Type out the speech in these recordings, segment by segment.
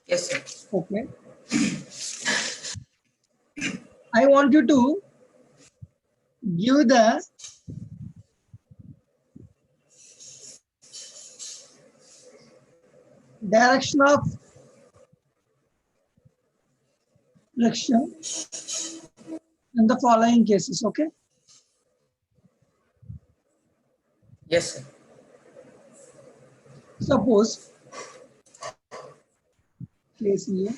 Yes, sir. Okay. I want you to give the direction of friction in the following cases. Okay. Yes, sir. Suppose case A,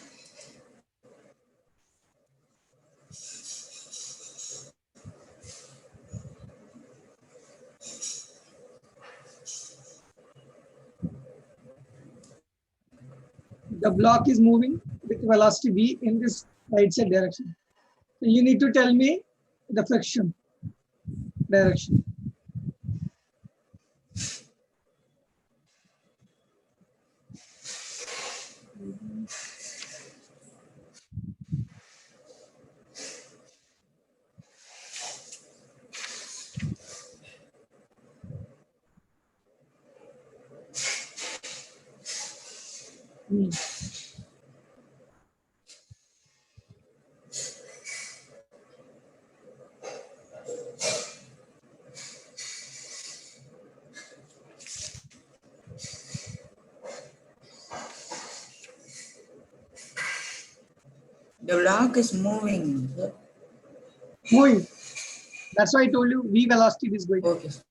the block is moving with velocity v in this right side direction. So you need to tell me the friction direction. Hmm. The block is moving, sir. Moving. That's why I told you v velocity is going. Okay, sir.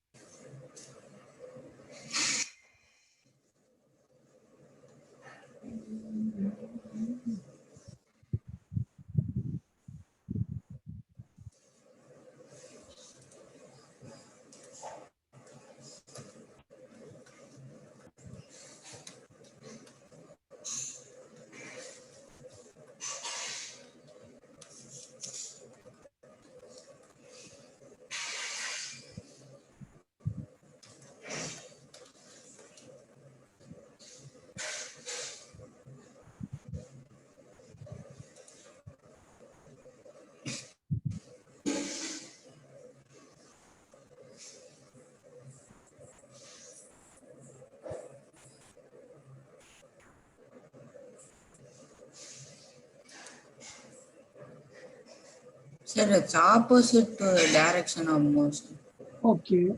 Sir, it's opposite to the direction of motion. Okay.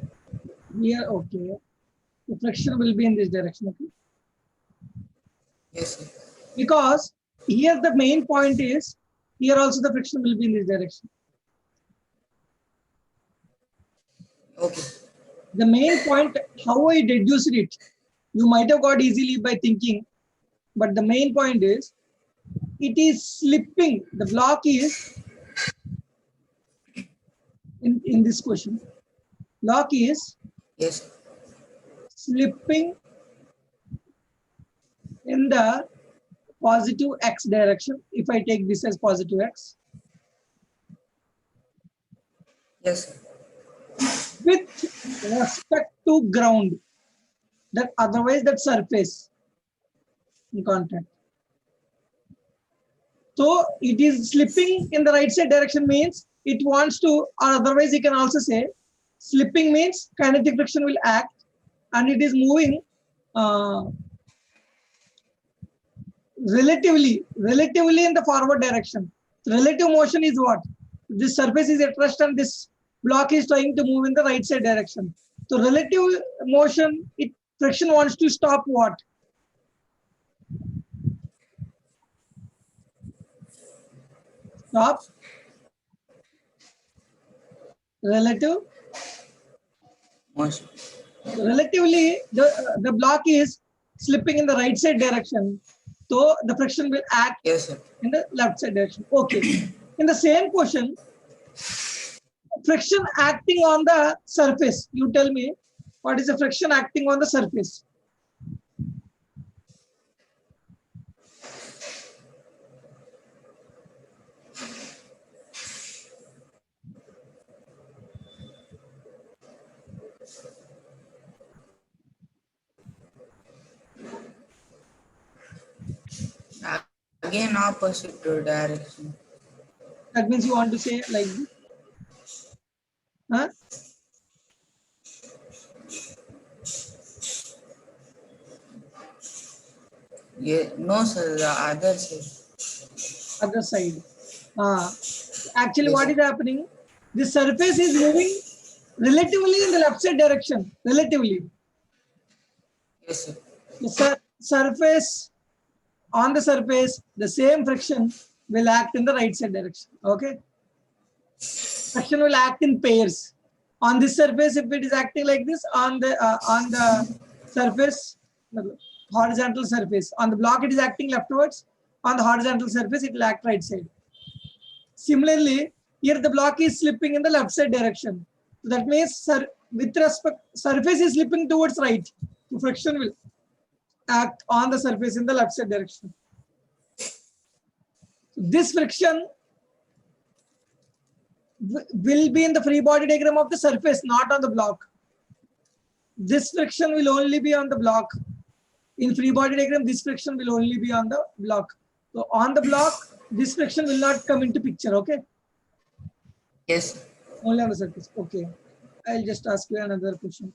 Here, okay. The friction will be in this direction. Okay. Yes, sir. Because here the main point is here also the friction will be in this direction. Okay. The main point, how I deduced it, you might have got easily by thinking, but the main point is it is slipping. The block is in this question. Block is Yes, sir. slipping in the positive x direction. If I take this as positive x, Yes, sir. with respect to ground, that otherwise that surface in contact. So it is slipping in the right side direction means it wants to, or otherwise you can also say slipping means kinetic friction will act and it is moving uh, relatively in the forward direction. Relative motion is what? This surface is at rest and this block is trying to move in the right side direction. So relative motion, it friction wants to stop what? Stop relative. Motion. Relatively, the block is slipping in the right side direction. So the friction will act Yes, sir. in the left side direction. Okay. In the same question, friction acting on the surface. You tell me what is the friction acting on the surface? Again, opposite to direction. That means you want to say like this. Huh? Yeah, no, sir. The other side. Other side. Actually, Yes, what sir. is happening? The surface is moving relatively in the left side direction. Relatively, Yes, sir. the surface on the surface, the same friction will act in the right side direction. Okay, friction will act in pairs. On this surface, if it is acting like this, on the surface, horizontal surface, on the block it is acting leftwards. On the horizontal surface, it will act right side. Similarly, here the block is slipping in the left side direction. So that means with respect, surface is slipping towards right. So friction will act on the surface in the left side direction. So this friction will be in the free body diagram of the surface, not on the block. This friction will only be on the block. In free body diagram, this friction will only be on the block. So on the block, this friction will not come into picture. Okay. Yes, sir. Only on the surface. Okay. I'll just ask you another question.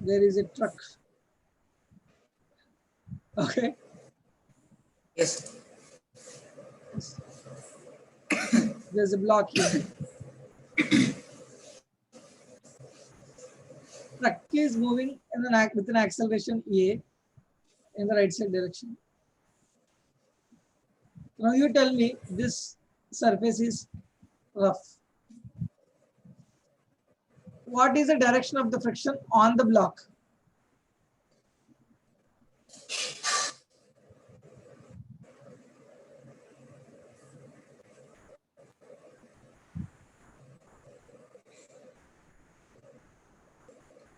There is a truck. Okay. Yes, sir. There's a block here. Truck is moving in with an acceleration A in the right side direction. Now you tell me this surface is rough. What is the direction of the friction on the block?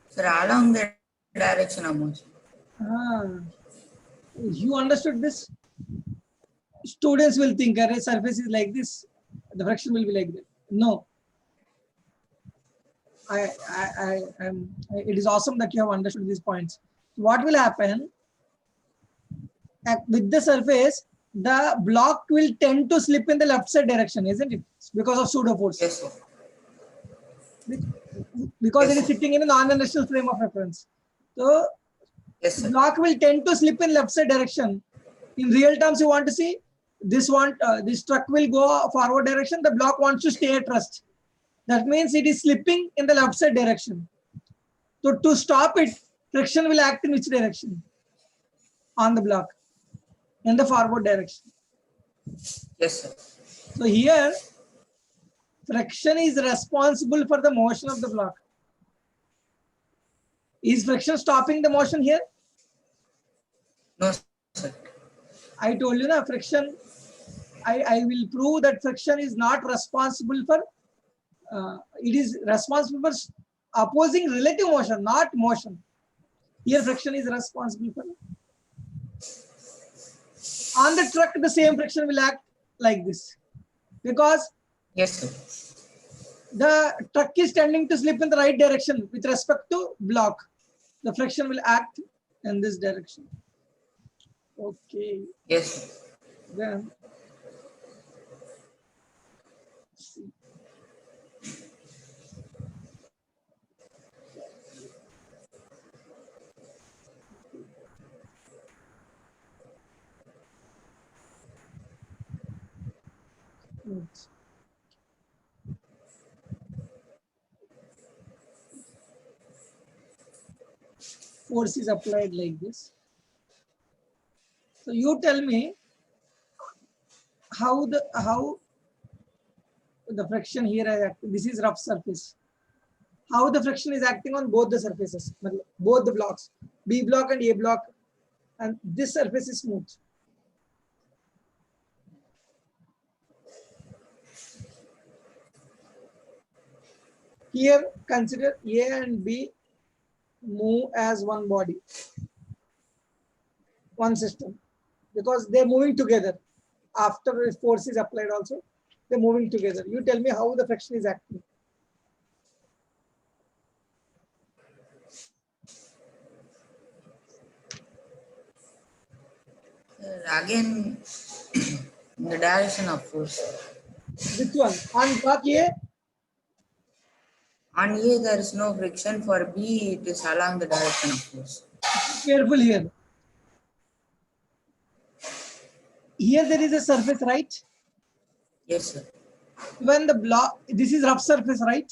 Sir, along the direction of motion. You understood this? Students will think, a surface is like this, the friction will be like that. No. It is awesome that you have understood these points. What will happen with the surface? The block will tend to slip in the left side direction, isn't it? Because of pseudo force. Yes, sir. Because Yes, it is sir. sitting in a non-inertial frame of reference. So Yes, sir. block will tend to slip in left side direction. In real terms, you want to see this truck will go forward direction. The block wants to stay at rest. That means it is slipping in the left side direction. So to stop it, friction will act in which direction? On the block, in the forward direction. Yes, sir. So here, friction is responsible for the motion of the block. Is friction stopping the motion here? No, sir. I told you na friction. I will prove that friction is not responsible for. It is responsible for opposing relative motion, not motion. Here friction is responsible for. On the truck, the same friction will act like this, because Yes, sir. the truck is tending to slip in the right direction with respect to block. The friction will act in this direction. Okay. Yes, sir. Then force is applied like this. So you tell me how the friction here is acting. This is rough surface. How the friction is acting on both the surfaces, both the blocks, B block and A block, and this surface is smooth. Here consider A and B move as one body, one system, because they're moving together. After force is applied also, they're moving together. You tell me how the friction is acting. Again, in the direction of force. Which one? On block A? On A, there is no friction. For B, it is along the direction of force. Careful here. Here there is a surface, right? Yes, sir. When the block, this is rough surface, right?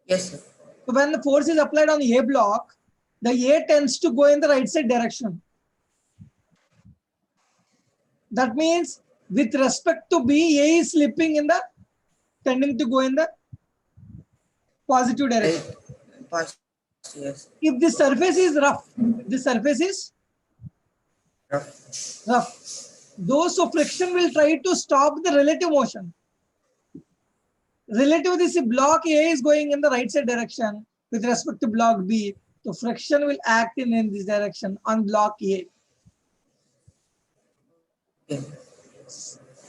Yes, sir. So when the force is applied on A block, the A tends to go in the right side direction. That means with respect to B, A is slipping in the, tending to go in the positive direction. Positive, yes. If the surface is rough, the surface is rough. Those of friction will try to stop the relative motion. Relative, this block A is going in the right side direction with respect to block B. So friction will act in this direction on block A. Okay.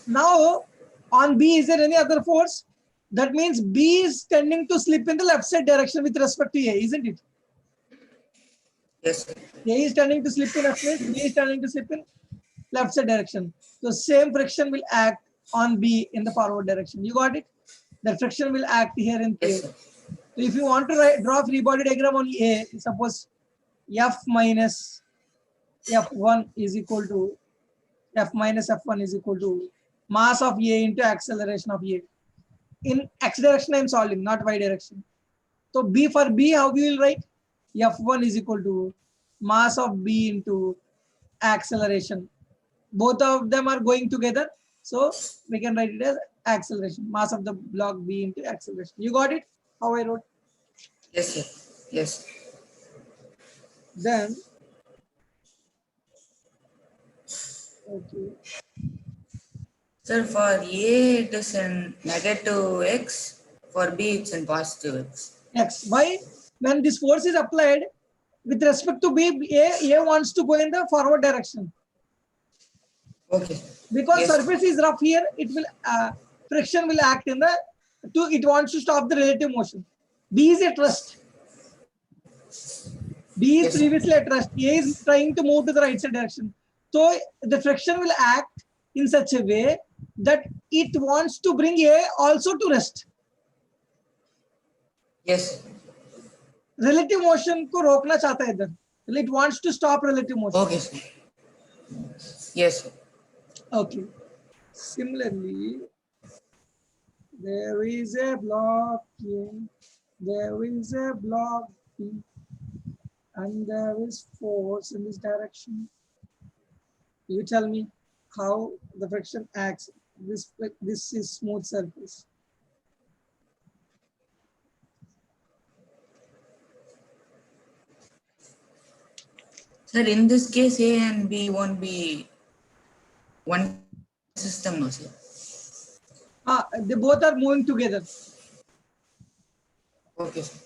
Now on B, is there any other force? That means B is tending to slip in the left side direction with respect to A, isn't it? Yes, sir. A is tending to slip in left side, B is tending to slip in left side direction. So same friction will act on B in the forward direction. You got it? The friction will act here in A. Yes, sir. So if you want to draw free body diagram on A, suppose F minus F1 is equal to F minus F1 is equal to mass of A into acceleration of A. In X direction, I'm solving, not Y direction. So B, for B, how we will write? F1 is equal to mass of B into acceleration. Both of them are going together. So we can write it as acceleration, mass of the block B into acceleration. You got it? How I wrote? Yes, sir. Yes. Then, okay. Sir, for A, it is in negative X. For B, it's in positive X. X. Why? When this force is applied with respect to B, A wants to go in the forward direction. Okay. Because Yes. surface is rough here, it will friction will act in the it wants to stop the relative motion. B is at rest. B is Yes. previously at rest. A is trying to move to the right side direction. So the friction will act in such a way that it wants to bring A also to rest. Yes. Relative motion को रोकना चाहता है इधर. It wants to stop relative motion. Okay, sir. Yes, sir. Okay. Similarly, there is a block A, there is a block B, and there is force in this direction. You tell me how the friction acts. This is smooth surface. Sir, in this case, A and B won't be one system, no, sir. They both are moving together. Okay, sir.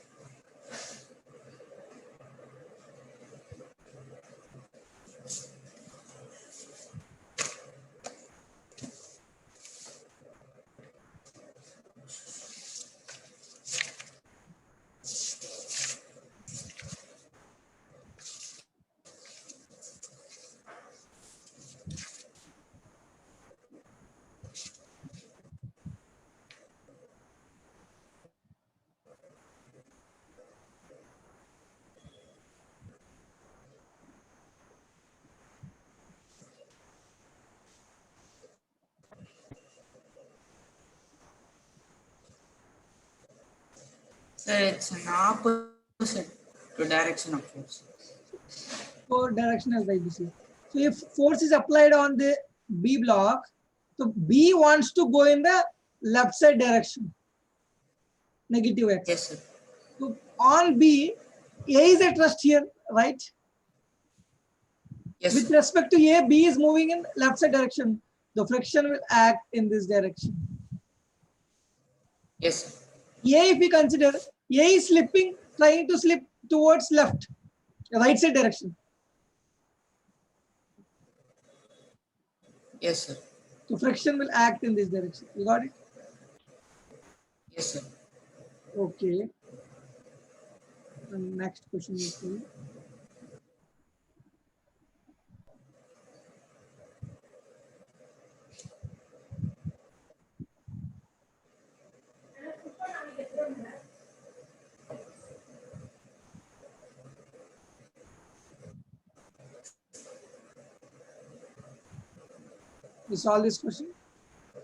Sir, it's an opposite to direction of force. For directional right this is. So if force is applied on the B block, so B wants to go in the left side direction, negative X. Yes, sir. So on B, A is at rest here, right? Yes, With sir. respect to A, B is moving in left side direction. The friction will act in this direction. Yes, sir. A, if we consider, A is slipping, trying to slip towards left, right side direction. Yes, sir. So friction will act in this direction. You got it? Yes, sir. Okay. And next question is for you. You solve this question.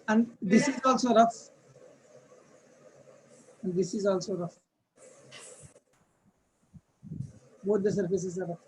And this is also rough. And this is also rough. Both the surfaces are rough.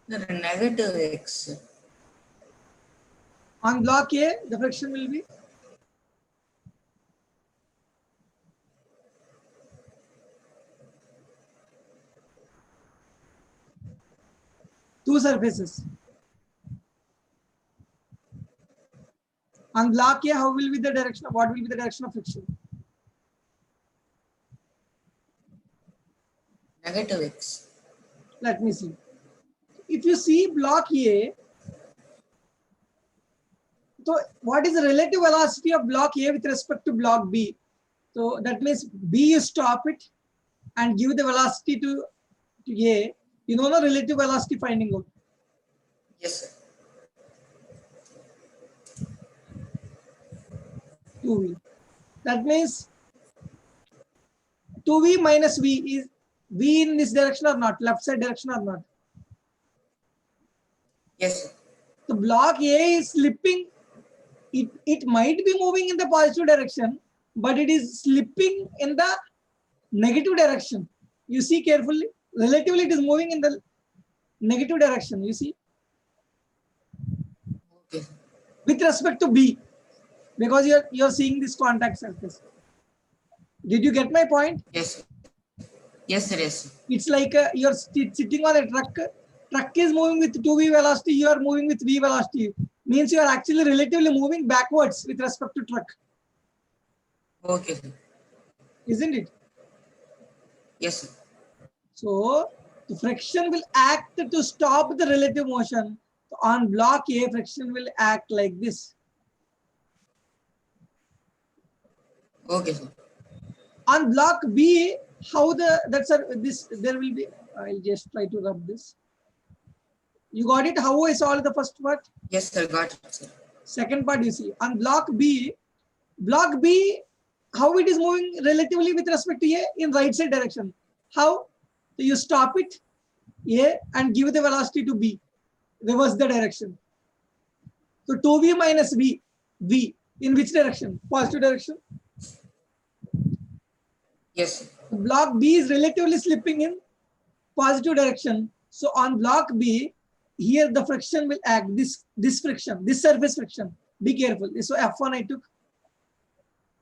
The negative x. On block A, the friction will be two surfaces. On block A, how will be the direction? What will be the direction of friction? Negative x. Let me see. If you see block A, so what is the relative velocity of block A with respect to block B? So that means B, you stop it and give the velocity to A. You know the relative velocity finding out. Yes, sir. 2V. That means 2V minus V is V in this direction or not? Left side direction or not? Yes, sir. The block A is slipping. It might be moving in the positive direction, but it is slipping in the negative direction. You see carefully. Relatively, it is moving in the negative direction. You see, Okay. with respect to B, because you're seeing this contact surface. Did you get my point? Yes, sir. Yes, sir. Yes, sir. It's like you're sitting on a truck. Truck is moving with 2v velocity. You are moving with v velocity. Means you are actually relatively moving backwards with respect to truck, Okay, sir. isn't it? Yes, sir. So the friction will act to stop the relative motion. So on block A, friction will act like this. Okay, sir. On block B, how that's this there will be. I'll just try to rub this. You got it? How I solved the first part? Yes, sir. Got it, sir. Second part you see. On block B, how it is moving relatively with respect to A in right side direction. How? So you stop it, A, and give the velocity to B. Reverse the direction. So 2V minus V in which direction? Positive direction. Yes, sir. Block B is relatively slipping in positive direction. So on block B, here the friction will act, this friction, this surface friction. Be careful. So F1 I took,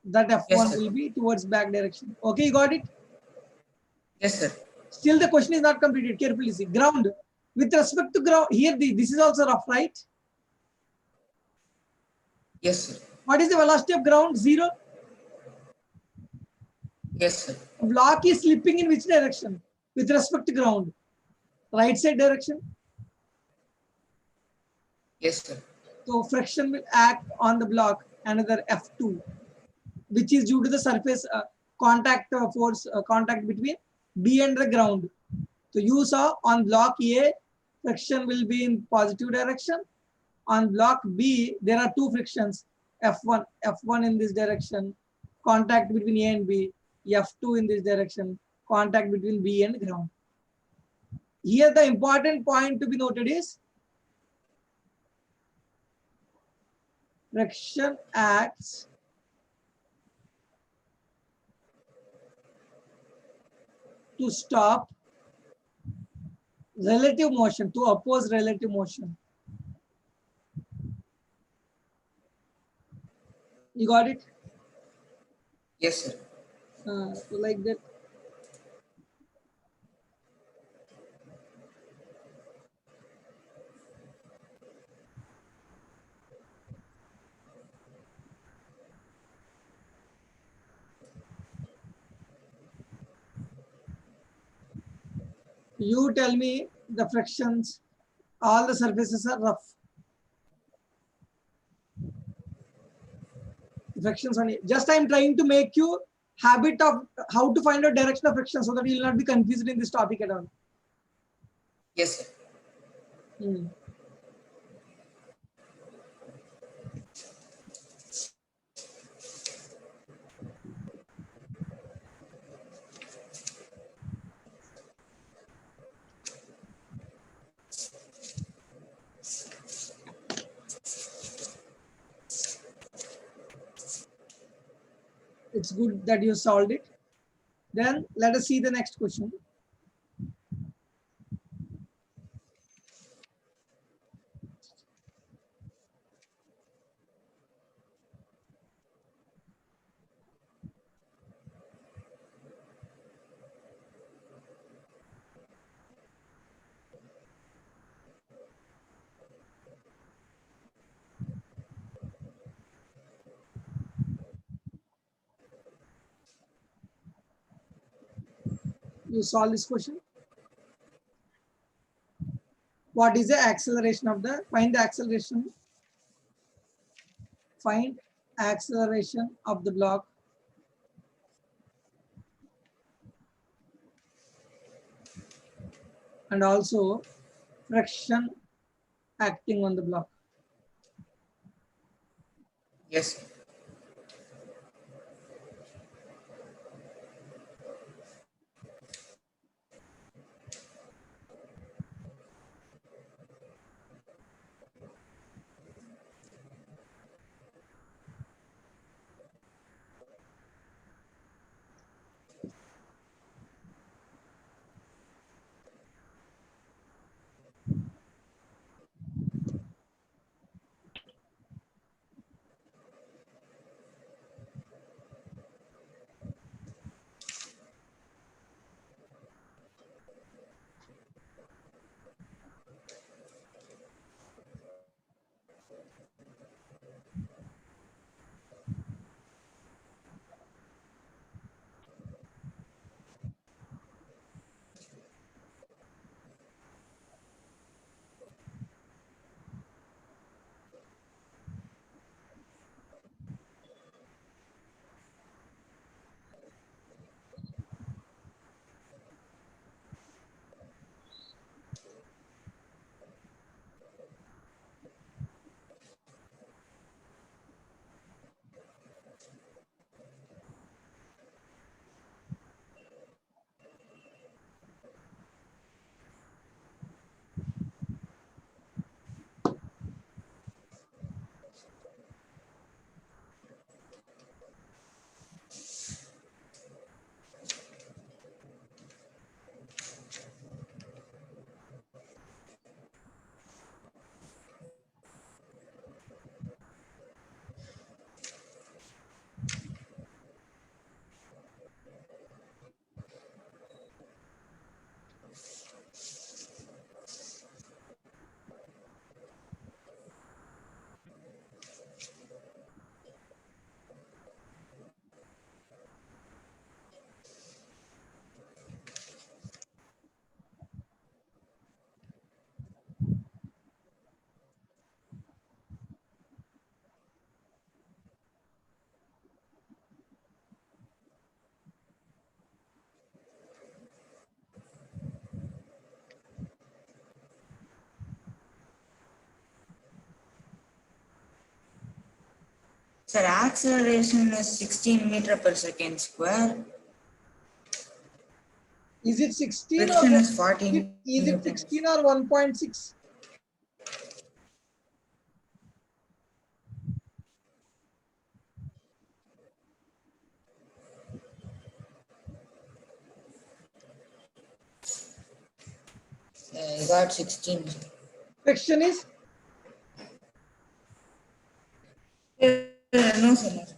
that F1 Yes, will sir. be towards back direction. Okay, you got it? Yes, sir. Still the question is not completed. Carefully see. Ground. With respect to ground, here this is also rough, right? Yes, sir. What is the velocity of ground? 0. Yes, sir. Block is slipping in which direction? With respect to ground. Right side direction. Yes, sir. So friction will act on the block, another F2, which is due to the surface contact force, contact between B and the ground. So you saw on block A, friction will be in positive direction. On block B, there are two frictions, F1 in this direction, contact between A and B, F2 in this direction, contact between B and ground. Here the important point to be noted is friction acts to stop relative motion, to oppose relative motion. You got it? Yes, sir. So like that. You tell me the frictions, all the surfaces are rough. Frictions on it. Just I'm trying to make you habit of how to find out direction of friction so that you will not be confused in this topic at all. Yes, sir. Hmm. It's good that you solved it. Then let us see the next question. You solve this question. What is the acceleration of the, find the acceleration, find acceleration of the block and also friction acting on the block. Yes, sir. Sir, acceleration is 16 meter per second square. Is it 16 or Friction what? is 14 Is it newtons. 16 or 1.6? I got 16. Friction is No, sir. No, sir.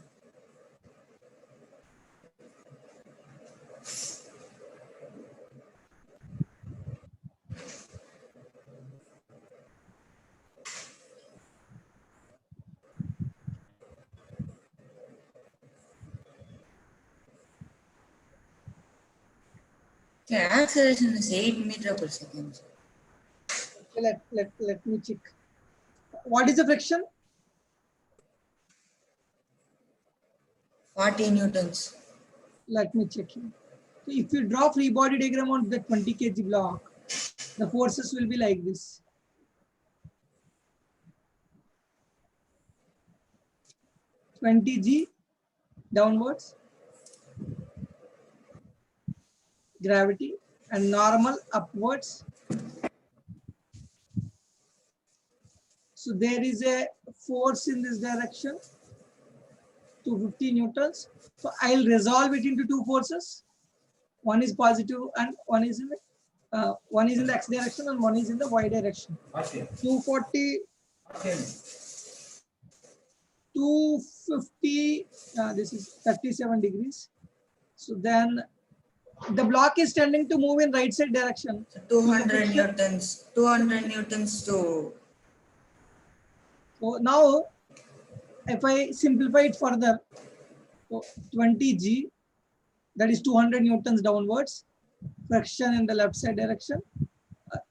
Sir, acceleration is 8 meter per second. Let me check. What is the friction? 40 newtons. Let me check here. So if you draw free body diagram on the 20 kg block, the forces will be like this. (20g) downwards, gravity, and normal upwards. So there is a force in this direction, 250 newtons. So I'll resolve it into two forces. One is positive and one is in the x direction and one is in the y direction. 240, 250. This is 37 degrees. So then the block is tending to move in right side direction. So 200 newtons. 200 newtons to. So now, if I simplify it further, so 20g, that is 200 newtons downwards, friction in the left side direction,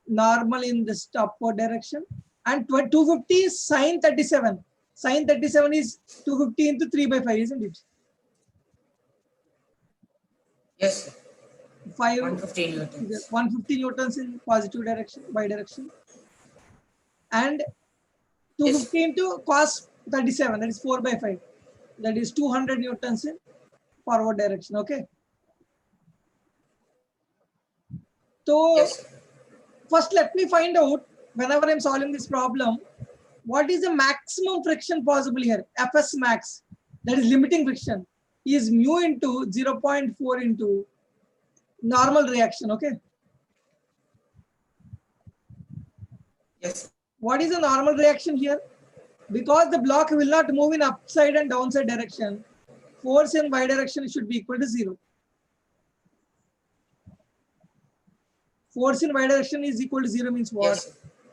normal in the upward direction, and 250 is sine 37. Sine 37 is 250 into 3 by 5, isn't it? Yes, sir. 150 newtons. 150 newtons in positive direction, y direction, and 250 into cos 37, that is 4 by 5, that is 200 newtons in forward direction. Okay. So Yes, sir. first let me find out, whenever I'm solving this problem, what is the maximum friction possible here? Fs max, that is limiting friction, is mu into 0.4 into normal reaction. Okay. Yes, sir. What is the normal reaction here? Because the block will not move in upside and downside direction, force in y direction should be equal to 0. Force in y direction is equal to 0 means what? Yes, sir.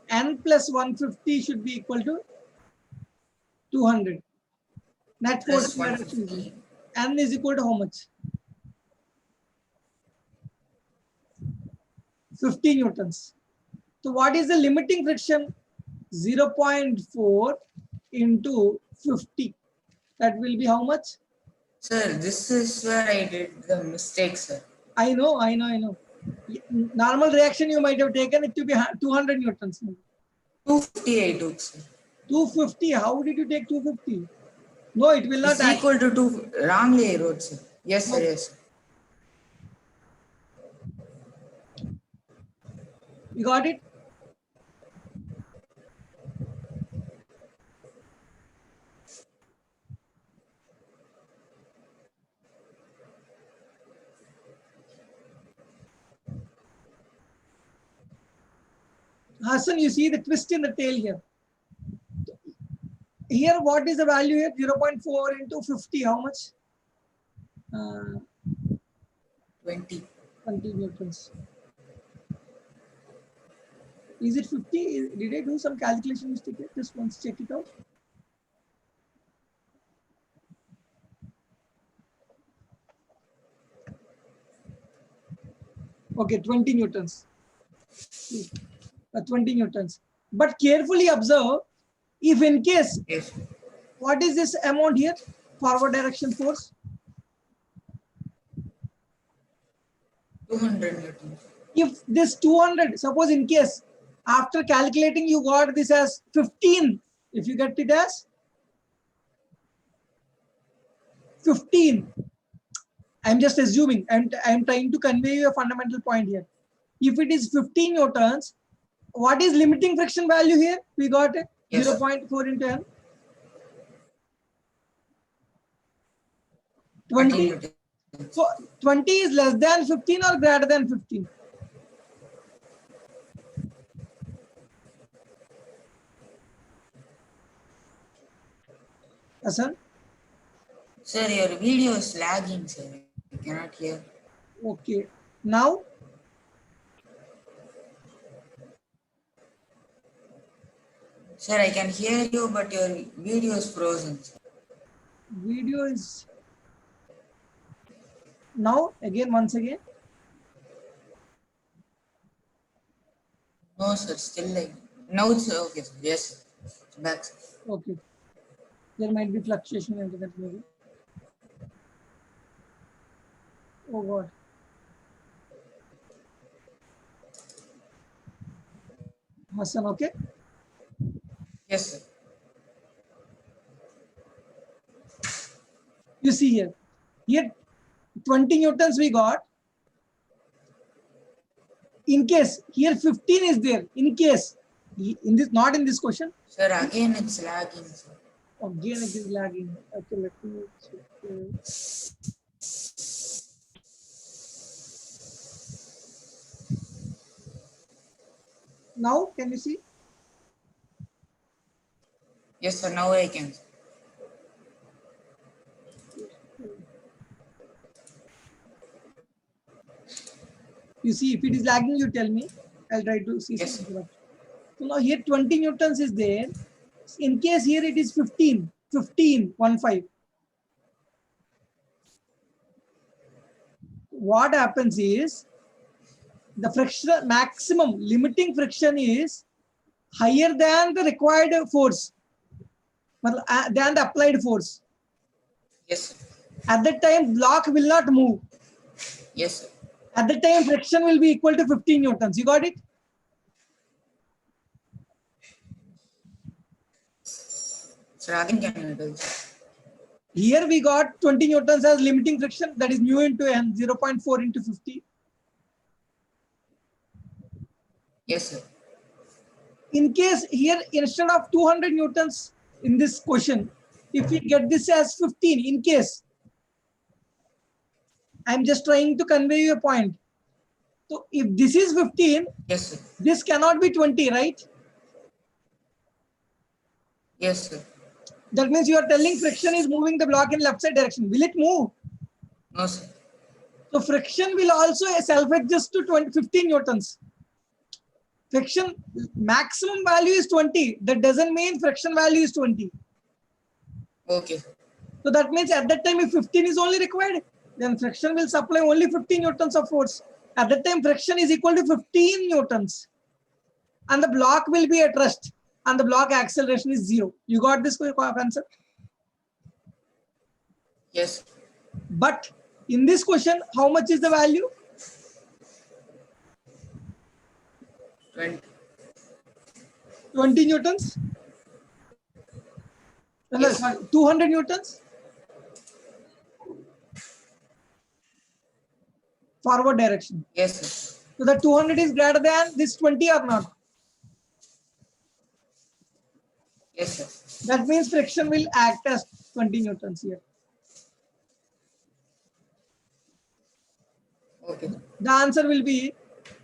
N plus 150 should be equal to 200. Net force Plus in y direction is 150. N is equal to how much? 50 newtons. So what is the limiting friction? 0.4 into 50. That will be how much? Sir, this is where I did the mistake, sir. I know. Normal reaction you might have taken it to be 200 newtons. 250 I took, sir. 250. How did you take 250? No, it will not It's act. equal to 2. Wrongly I wrote, sir. Yes, sir. Yes, sir. You got it? Hassan, you see the twist in the tail here. Here, what is the value here? 0.4 into 50. How much? 20. 20 newtons. Is it 50? Did I do some calculation mistake here? Just once check it out. Okay, 20 newtons. 20 newtons. But carefully observe, if in case, Yes. what is this amount here? Forward direction force. 200 newtons. If this 200, suppose in case, after calculating you got this as 15, if you get it as 15, I'm just assuming, I'm trying to convey you a fundamental point here. If it is 15 newtons, what is limiting friction value here? We got it, Yes. 0.4 into N. 20 20. newtons. So 20 is less than 15 or greater than 15? Hassan? Sir, your video is lagging, sir. I cannot hear. Okay. Now, Sir, I can hear you, but your video is frozen. Sir. video is now again, once again. No, sir. Still like now it's okay, sir. Yes, sir. It's back, sir. Okay. There might be fluctuation in internet maybe. Oh God. Hassan, okay? Yes, sir. You see here. Here 20 newtons we got. In case here 15 is there. In case in this, not in this question. Sir, again it's lagging, sir. Again it is lagging. Okay, let me check. Now can you see? Yes, sir. Now I can. You see, if it is lagging, you tell me. I'll try to see Yes, some sir. interruption. So now here 20 newtons is there. In case here it is 15, 15. What happens is the friction maximum limiting friction is higher than the required force, than the applied force. Yes, sir. At that time, block will not move. Yes, sir. At that time, friction will be equal to 15 newtons. You got it? Sir, again can you tell, sir? Here we got 20 newtons as limiting friction, that is mu into n, 0.4 into 50. Yes, sir. In case here, instead of 200 newtons in this question, if we get this as 15, in case, I'm just trying to convey you a point. So if this is 15, Yes, sir. this cannot be 20, right? Yes, sir. That means you are telling friction is moving the block in left side direction. Will it move? No, sir. So friction will also self-adjust to 15 newtons. Friction maximum value is 20. That doesn't mean friction value is 20. Okay. So that means at that time, if 15 is only required, then friction will supply only 15 newtons of force. At that time, friction is equal to 15 newtons. And the block will be at rest. And the block acceleration is 0. You got this answer? Yes. But in this question, how much is the value? 20. 20 newtons? Yes. Sorry, 200 newtons? Forward direction. Yes, sir. So the 200 is greater than this 20 or not? Yes, sir. That means friction will act as 20 newtons here. Okay. The answer will be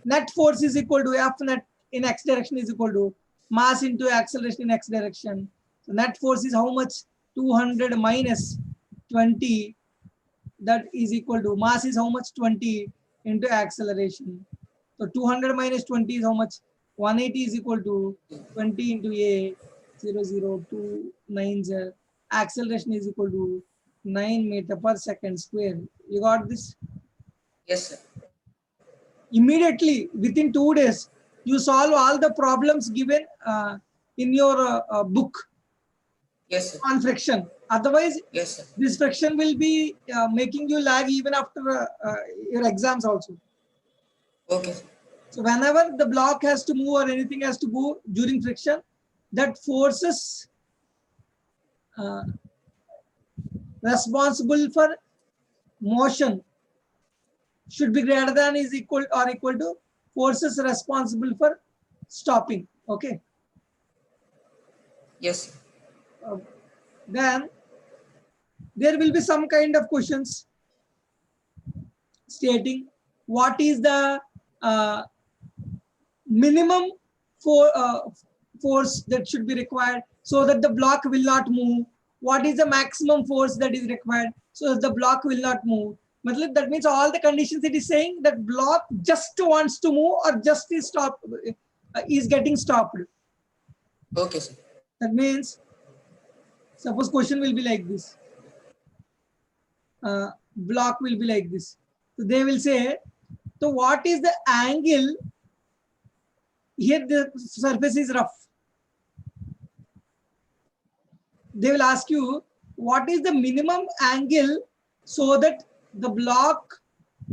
net force is equal to F net in x direction is equal to mass into acceleration in x direction. So net force is how much? 200 minus 20. That is equal to mass is how much? 20 into acceleration. So 200 minus 20 is how much? 180 is equal to 20 into a 00290. Acceleration is equal to 9 meter per second square. You got this? Yes, sir. Immediately within 2 days, you solve all the problems given in your book Yes, sir. on friction. Otherwise, Yes, sir. this friction will be making you lag even after your exams also. Okay, sir. So whenever the block has to move or anything has to move during friction, that forces responsible for motion should be greater than is equal or equal to forces responsible for stopping. Okay. Yes, sir. Then there will be some kind of questions stating what is the minimum force that should be required so that the block will not move. What is the maximum force that is required so that the block will not move? That means all the conditions it is saying that block just wants to move or just is stopped, is getting stopped. Okay, sir. That means suppose question will be like this. Block will be like this. So they will say, so what is the angle here the surface is rough. They will ask you what is the minimum angle so that the block,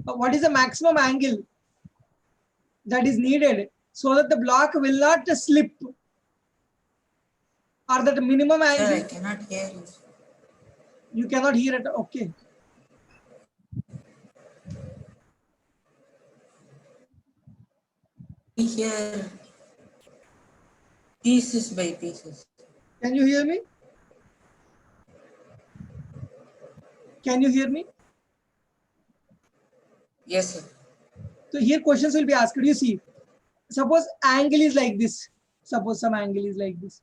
what is the maximum angle that is needed so that the block will not slip, or that minimum Sir, I angle. cannot hear you. You cannot hear it. Okay. We hear pieces by pieces. Can you hear me? Can you hear me? Yes, sir. So here questions will be asked. You see, suppose angle is like this. Suppose some angle is like this.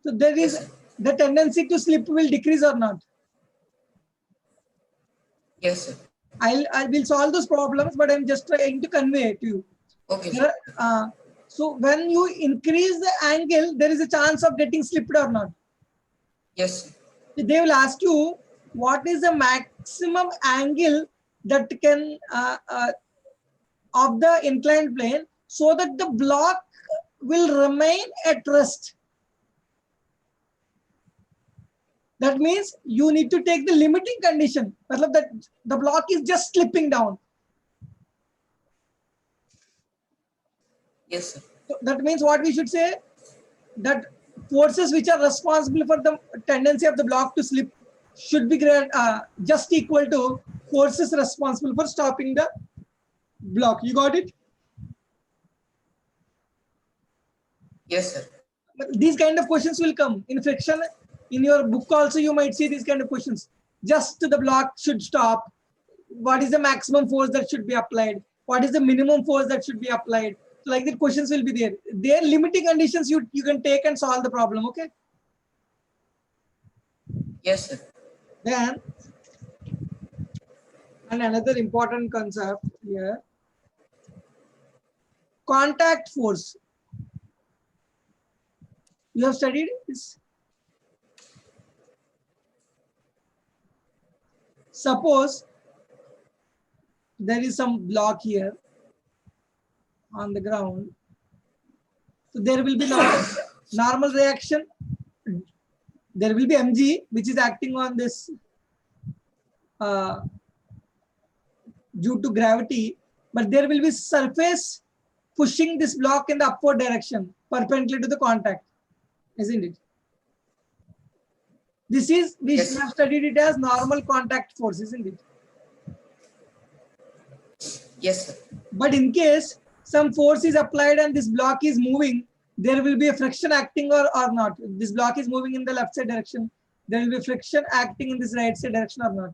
So there is Yes, sir. the tendency to slip will decrease or not. Yes, sir. I will solve those problems, but I'm just trying to convey to you. Okay, There sir. are, so when you increase the angle, there is a chance of getting slipped or not. Yes, sir. They will ask you what is the maximum angle that can of the inclined plane so that the block will remain at rest. That means you need to take the limiting condition, that the block is just slipping down. Yes, sir. So that means what we should say, that forces which are responsible for the tendency of the block to slip should be just equal to forces responsible for stopping the block. You got it? Yes, sir. But these kind of questions will come in friction. In your book also you might see these kind of questions. Just the block should stop. What is the maximum force that should be applied? What is the minimum force that should be applied? So like the questions will be there. Their limiting conditions you can take and solve the problem. Okay. Yes, sir. Then, and another important concept here, contact force. You have studied this? Suppose there is some block here on the ground. So there will be normal reaction. There will be mg which is acting on this due to gravity, but there will be surface pushing this block in the upward direction perpendicular to the contact, isn't it? This is, we Yes. have studied it as normal contact force, isn't it? Yes, sir. But in case some force is applied and this block is moving, there will be a friction acting or not. This block is moving in the left side direction, there will be friction acting in this right side direction or not.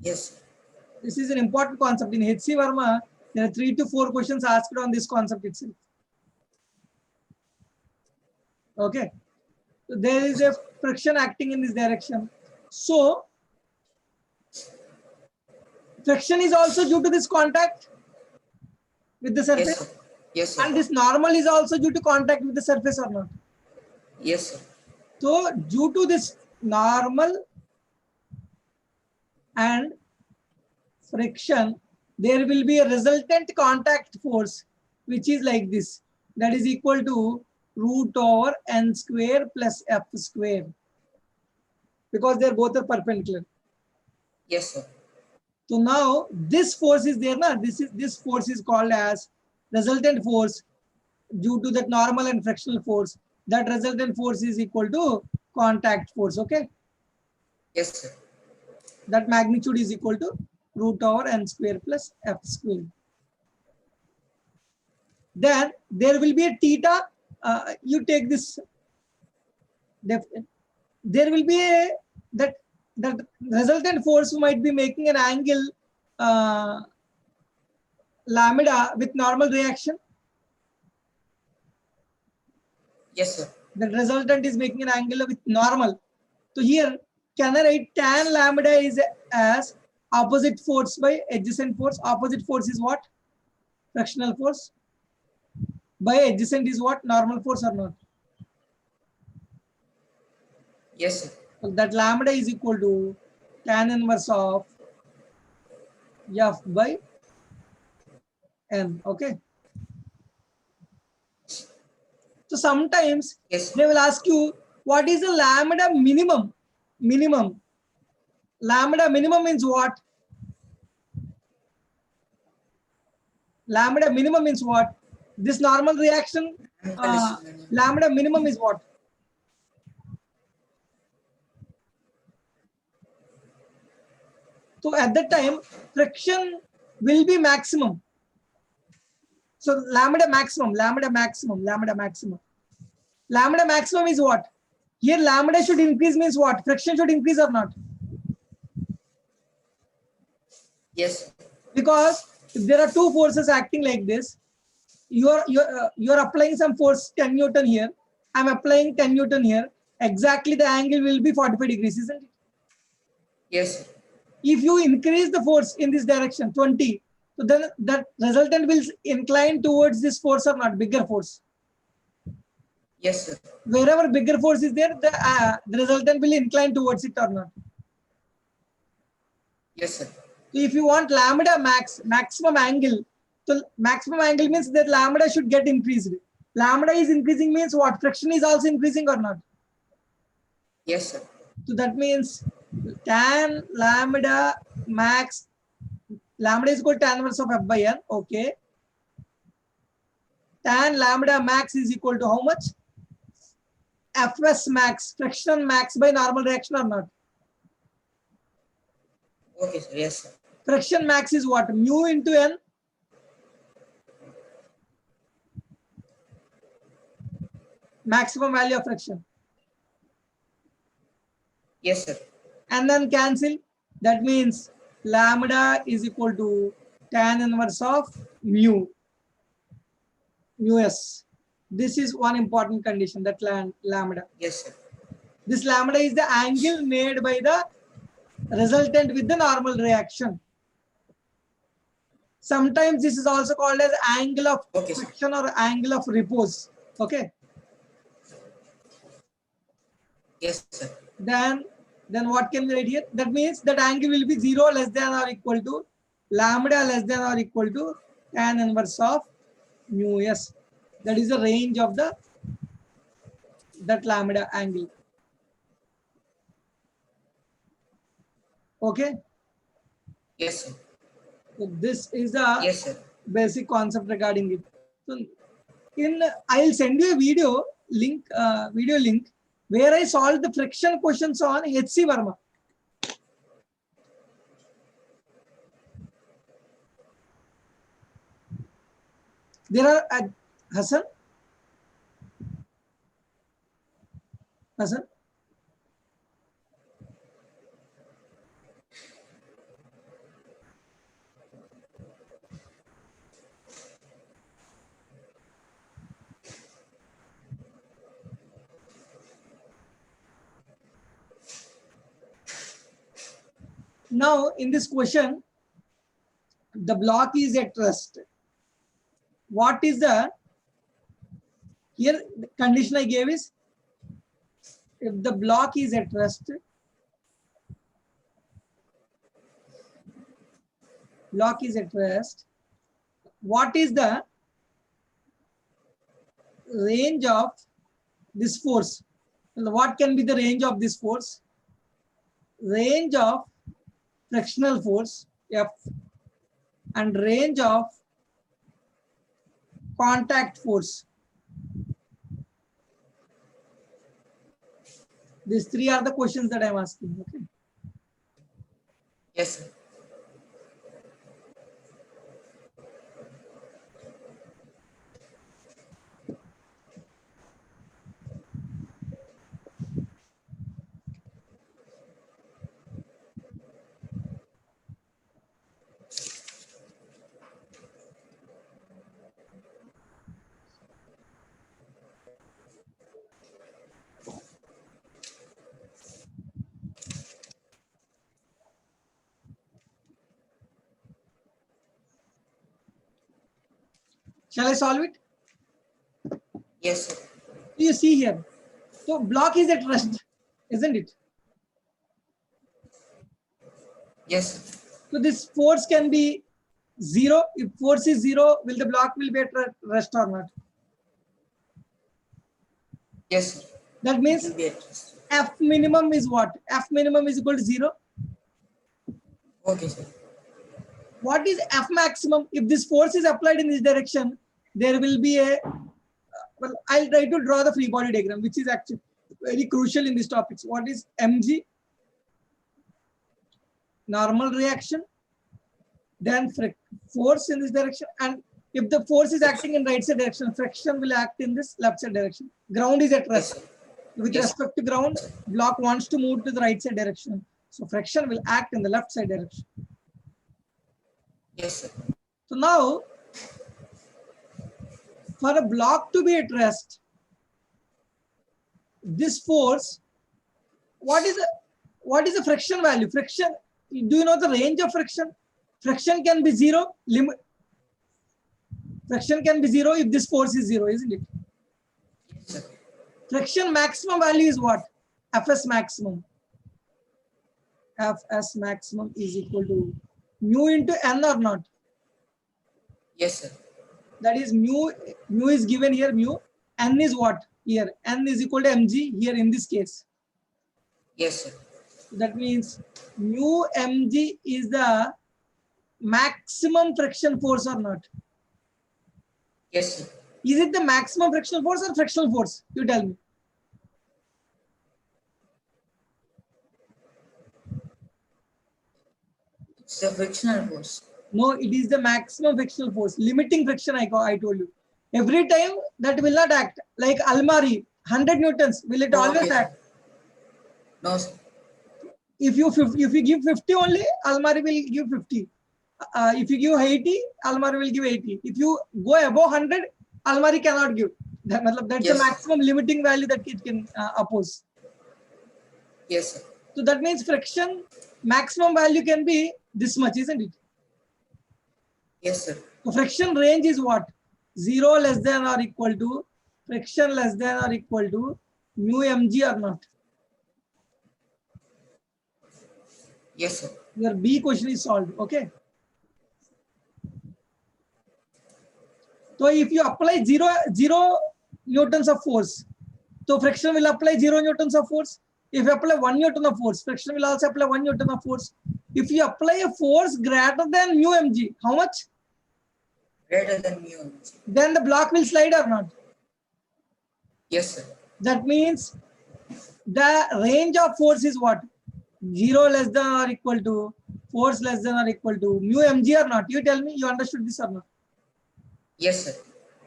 Yes, sir. This is an important concept. In H.C. Verma, there are 3 to 4 questions asked on this concept itself. Okay. So there is a friction acting in this direction. So friction is also due to this contact with the surface. Yes, sir. Yes, sir. And this normal is also due to contact with the surface or not. Yes, sir. So due to this normal and friction, there will be a resultant contact force which is like this, that is equal to root over n square plus f square, because they both are perpendicular. Yes, sir. So now this force is there now. This force is called as resultant force due to that normal and frictional force. That resultant force is equal to contact force. Okay. Yes, sir. That magnitude is equal to root over n square plus f square. Then there will be a theta. You take this. There will be a that resultant force might be making an angle lambda with normal reaction. Yes, sir. The resultant is making an angle with normal. So here, can I write tan lambda is as opposite force by adjacent force? Opposite force is what? Frictional force. By adjacent is what? Normal force or not? Yes, sir. So that lambda is equal to tan inverse of f by n. Okay. sometimes Yes. they will ask you, what is the lambda minimum? Minimum. Lambda minimum means what? Lambda minimum means what? This normal reaction, lambda minimum is what? So at that time, friction will be maximum. So lambda maximum, lambda maximum, lambda maximum. Lambda maximum is what? Here lambda should increase means what? Friction should increase or not? Yes. Because if there are two forces acting like this, you're applying some force 10 Newton here. I'm applying 10 Newton here. Exactly the angle will be 45 degrees, isn't it? Yes. If you increase the force in this direction 20, so then that resultant will incline towards this force or not, bigger force. Yes, sir. Wherever bigger force is there, the resultant will incline towards it or not. Yes, sir. So if you want lambda maximum angle, so maximum angle means that lambda should get increased. Lambda is increasing means what? Friction is also increasing or not? Yes, sir. So that means tan lambda max, lambda is equal to tan inverse of F by N. Okay. Tan lambda max is equal to how much? Fs max, friction max by normal reaction or not? Okay, sir. Yes, sir. Friction max is what? Mu into N. Maximum value of friction. Yes, sir. And then cancel. That means lambda is equal to tan inverse of mu. Mu s. This is one important condition, that lambda. Yes, sir. This lambda is the angle made by the resultant with the normal reaction. Sometimes this is also called as angle of Okay, sir. friction or angle of repose. Okay. Yes, sir. Then what can we write here? That means that angle will be 0 less than or equal to lambda less than or equal to tan inverse of mu s. That is the range of that lambda angle. Okay. Yes, sir. So this is the Yes, sir. basic concept regarding it. So I'll send you a video link where I solved the friction questions on H.C. Verma. There are Hassan. Now in this question, the block is at rest. What is the condition I gave is, if the block is at rest, what is the range of this force? What can be the range of this force? Range of frictional force F and range of contact force. These three are the questions that I'm asking. Okay. Yes, sir. Shall I solve it? Yes, sir. You see here. So block is at rest, isn't it? Yes, sir. So this force can be 0. If force is 0, will the block will be at rest or not? Yes, sir. That It means will be at rest. F minimum is what? F minimum is equal to 0. Okay, sir. What is F maximum? If this force is applied in this direction, there will be a, well, I'll try to draw the free body diagram, which is actually very crucial in these topics. What is mg? Normal reaction, then force in this direction, and if the force is acting in right side direction, friction will act in this left side direction. Ground is at Yes, rest. sir. With Yes. respect to ground, block wants to move to the right side direction. So friction will act in the left side direction. Yes, sir. So now, for a block to be at rest, this force, what is the friction value? Friction, do you know the range of friction? Friction can be 0, limit. Friction can be 0 if this force is 0, isn't it? Yes, sir. Friction maximum value is what? Fs maximum. Fs maximum is equal to mu into n or not? Yes, sir. That is mu is given here, mu. N is what? Here. N is equal to mg here in this case. Yes, sir. That means mu mg is the maximum friction force or not? Yes, sir. Is it the maximum frictional force or frictional force? You tell me. It's the frictional force. No, it is the maximum frictional force. Limiting friction, I told you. Every time that will not act. Like almari, 100 newtons, will it always Okay, act? sir. No, sir. If you give 50 only, almari will give 50. If you give 80, almari will give 80. If you go above 100, almari cannot give. That's Yes. the maximum limiting value that it can oppose. Yes, sir. So that means friction maximum value can be this much, isn't it? Yes, sir. So friction range is what? 0 less than or equal to friction less than or equal to mu mg or not? Yes, sir. Your B question is solved. Okay. So if you apply zero newtons of force, so friction will apply 0 newtons of force. If you apply 1 newton of force, friction will also apply 1 newton of force. If you apply a force greater than mu mg, how much? Greater than mu. Then the block will slide or not? Yes, sir. That means the range of force is what? 0 less than or equal to force less than or equal to mu mg or not? You tell me, you understood this or not? Yes, sir.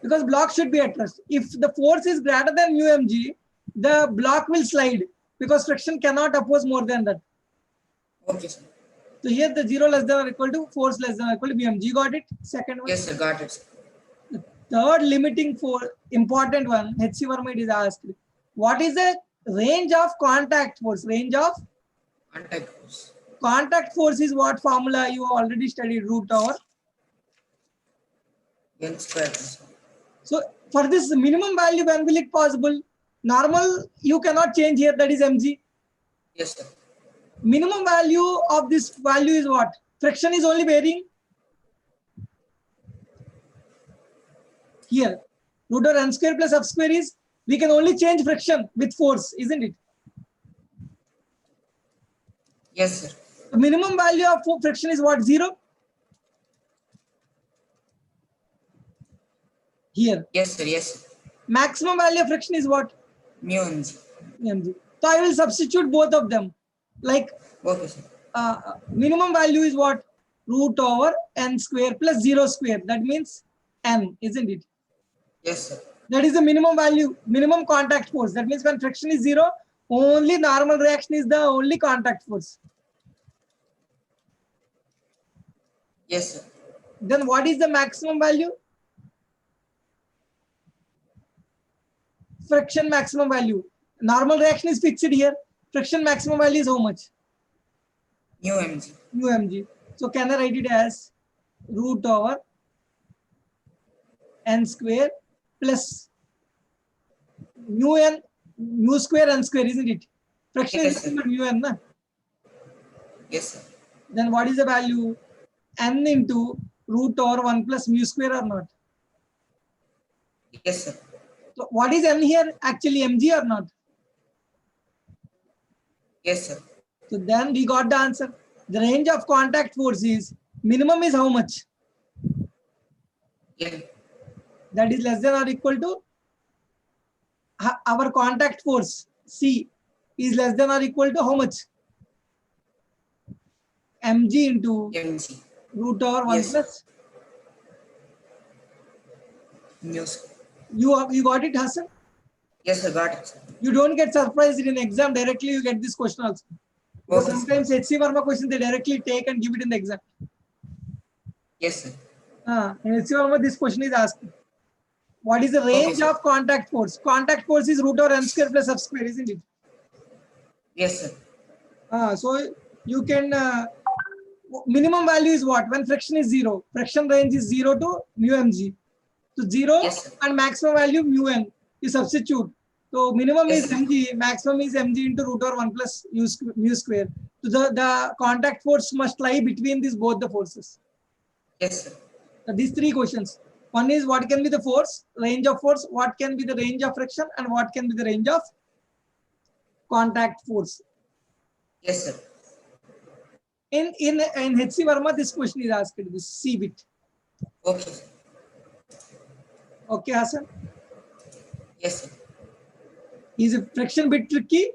Because block should be at rest. If the force is greater than mu mg, the block will slide because friction cannot oppose more than that. Okay, sir. So here the 0 less than or equal to force less than or equal to mu mg. Got it? Second one. Yes, sir. Got it, sir. The third limiting for important one, HC Verma is asked. What is the range of contact force? Range of Contact force. contact force is what formula you already studied, root over. N square. Sir. So for this minimum value, when will it possible? Normal you cannot change here, that is mg. Yes, sir. Minimum value of this value is what? Friction is only varying here. Root over n square plus f square is, we can only change friction with force, isn't it? Yes, sir. The minimum value of friction is what? 0. Here. Yes, sir. Yes, sir. Maximum value of friction is what? Mu mg. mg. So I will substitute both of them. Like Okay, sir. minimum value is what? Root over n square plus 0 square. That means n, isn't it? Yes, sir. That is the minimum value, minimum contact force. That means when friction is 0, only normal reaction is the only contact force. Yes, sir. Then what is the maximum value? Friction maximum value. Normal reaction is fixed here. Friction maximum value is how much? Mu mg. Mu mg. So can I write it as root over n square plus mu square n square, isn't it? Friction Yes, is sir. nothing but mu n. Na? Yes, sir. Then what is the value? N into root over 1 plus mu square or not? Yes, sir. So what is M here? Actually mg or not? Yes, sir. So then we got the answer. The range of contact force is minimum is how much? M. That is less than or equal to our contact force C is less than or equal to how much? Mg into Mg. root over 1 Yes. plus. Mu, sir. You got it, Hassan? Yes, sir. Got it, sir. You don't get surprised in exam directly. You get this question also. Because Okay, sir. sometimes HC Verma questions they directly take and give it in the exam. Yes, sir. In HC Verma this question is asked. What is the Okay, range sir. of contact force? Contact force is root over m square plus f square, isn't it? Yes, sir. So you can minimum value is what? When friction is 0. Friction range is 0 to mu mg. So 0 Yes, sir. and maximum value mu n. You substitute. So minimum Yes, is sir. mg, maximum is mg into root over 1 plus mu square. So the contact force must lie between these both the forces. Yes, sir. These three questions. One is what can be the force, range of force, what can be the range of friction, and what can be the range of contact force. Yes, sir. In HC Verma, this question is asked, this C bit. Okay, sir. Okay, Hassan. Yes, sir. Is a friction bit tricky?